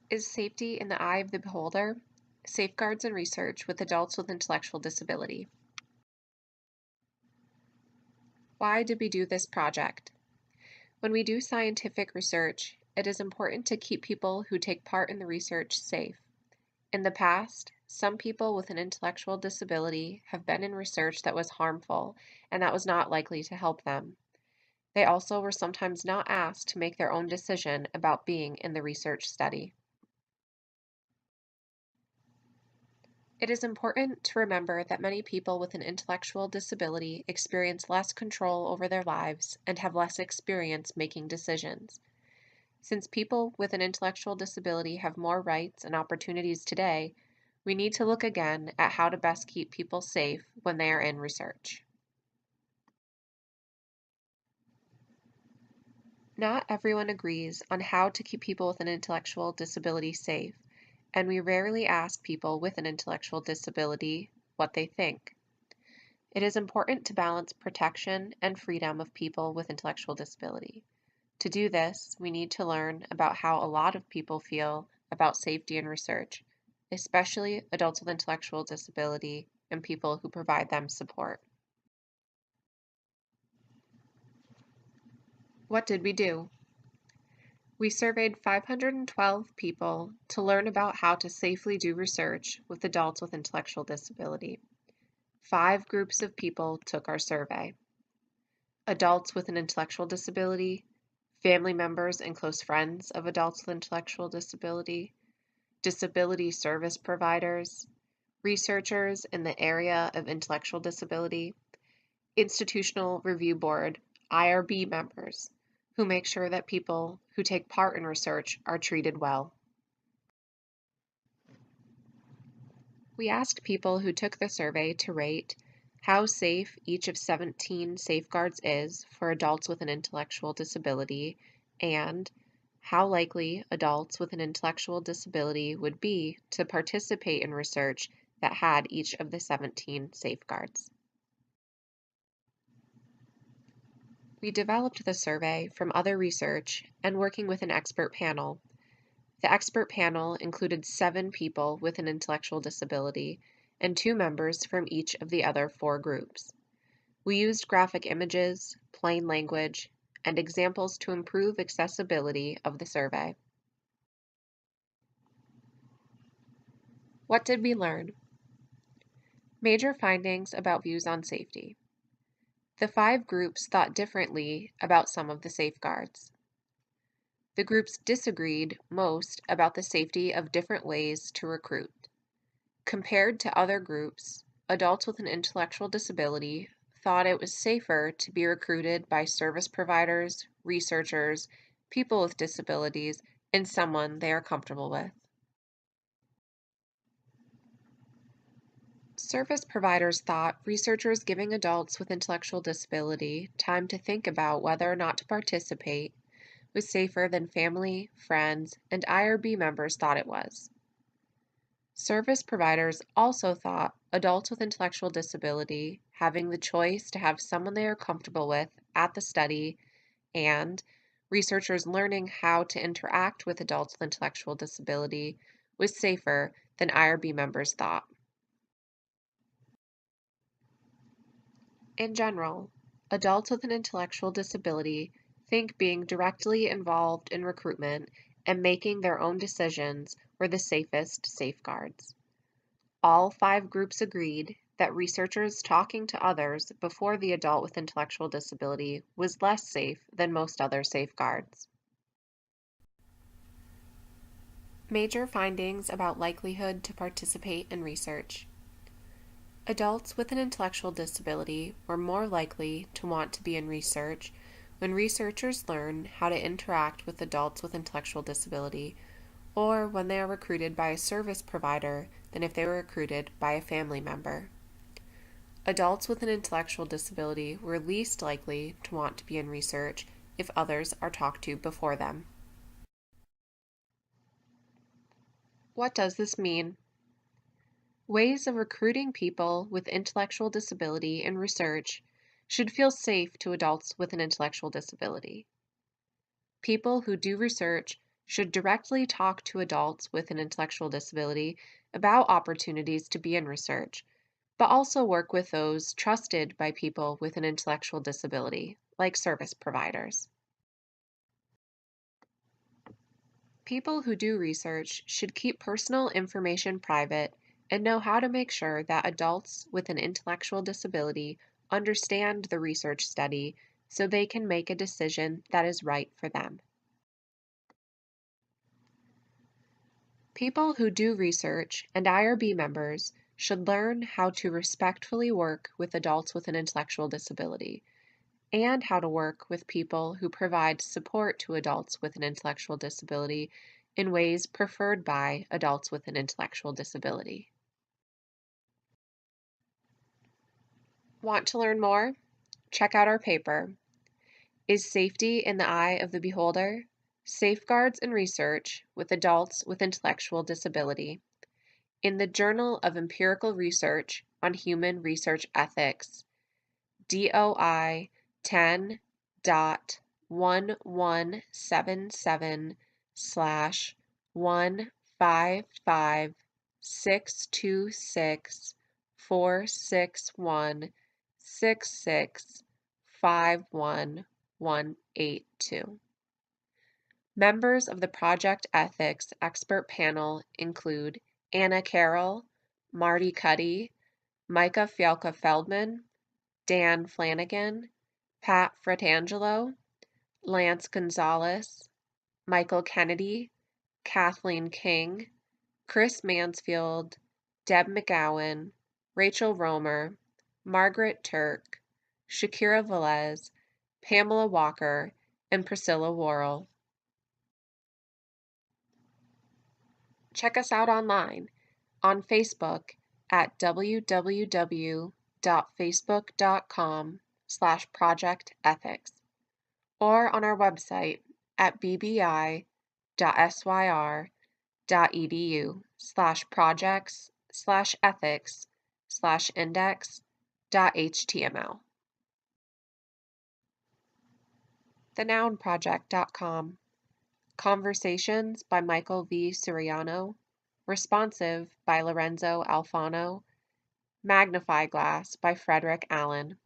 Is safety in the eye of the beholder? Safeguards in research with adults with intellectual disability. Why did we do this project? When we do scientific research, it is important to keep people who take part in the research safe. In the past, some people with an intellectual disability have been in research that was harmful and that was not likely to help them. They also were sometimes not asked to make their own decision about being in the research study. It is important to remember that many people with an intellectual disability experience less control over their lives and have less experience making decisions. Since people with an intellectual disability have more rights and opportunities today, we need to look again at how to best keep people safe when they are in research. Not everyone agrees on how to keep people with an intellectual disability safe, and we rarely ask people with an intellectual disability what they think. It is important to balance protection and freedom of people with intellectual disability. To do this, we need to learn about how a lot of people feel about safety in research, especially adults with intellectual disability and people who provide them support. What did we do? We surveyed 512 people to learn about how to safely do research with adults with intellectual disability. 5 groups of people took our survey: adults with an intellectual disability, family members and close friends of adults with intellectual disability, disability service providers, researchers in the area of intellectual disability, institutional review board, IRB members, who make sure that people who take part in research are treated well. We asked people who took the survey to rate how safe each of 17 safeguards is for adults with an intellectual disability and how likely adults with an intellectual disability would be to participate in research that had each of the 17 safeguards. We developed the survey from other research and working with an expert panel. The expert panel included 7 people with an intellectual disability and 2 members from each of the other 4 groups. We used graphic images, plain language, and examples to improve accessibility of the survey. What did we learn? Major findings about views on safety. The 5 groups thought differently about some of the safeguards. The groups disagreed most about the safety of different ways to recruit. Compared to other groups, adults with an intellectual disability thought it was safer to be recruited by service providers, researchers, people with disabilities, and someone they are comfortable with. Service providers thought researchers giving adults with intellectual disability time to think about whether or not to participate was safer than family, friends, and IRB members thought it was. Service providers also thought adults with intellectual disability having the choice to have someone they are comfortable with at the study and researchers learning how to interact with adults with intellectual disability was safer than IRB members thought. In general, adults with an intellectual disability think being directly involved in recruitment and making their own decisions were the safest safeguards. All 5 groups agreed that researchers talking to others before the adult with intellectual disability was less safe than most other safeguards. Major findings about likelihood to participate in research. Adults with an intellectual disability were more likely to want to be in research when researchers learn how to interact with adults with intellectual disability, or when they are recruited by a service provider than if they were recruited by a family member. Adults with an intellectual disability were least likely to want to be in research if others are talked to before them. What does this mean? Ways of recruiting people with intellectual disability in research should feel safe to adults with an intellectual disability. People who do research should directly talk to adults with an intellectual disability about opportunities to be in research, but also work with those trusted by people with an intellectual disability, like service providers. People who do research should keep personal information private and know how to make sure that adults with an intellectual disability understand the research study so they can make a decision that is right for them. People who do research and IRB members should learn how to respectfully work with adults with an intellectual disability and how to work with people who provide support to adults with an intellectual disability in ways preferred by adults with an intellectual disability. Want to learn more? Check out our paper, Is Safety in the Eye of the Beholder? Safeguards in Research with Adults with Intellectual Disability, in the Journal of Empirical Research on Human Research Ethics, DOI 10.115626461665182. Members of the Project Ethics expert panel include Anna Carroll, Marty Cuddy, Micah Fialka-Feldman, Dan Flanagan, Pat Fratangelo, Lance Gonzalez, Michael Kennedy, Kathleen King, Chris Mansfield, Deb McGowan, Rachel Romer, Margaret Turk, Shakira Velez, Pamela Walker, and Priscilla Worrell. Check us out online on Facebook at www.facebook.com/projectethics or on our website at bbi.syr.edu/projects/ethics/index.html. thenounproject.com. Conversations by Michael V. Suriano. Responsive by Lorenzo Alfano. Magnify Glass by Frederick Allen.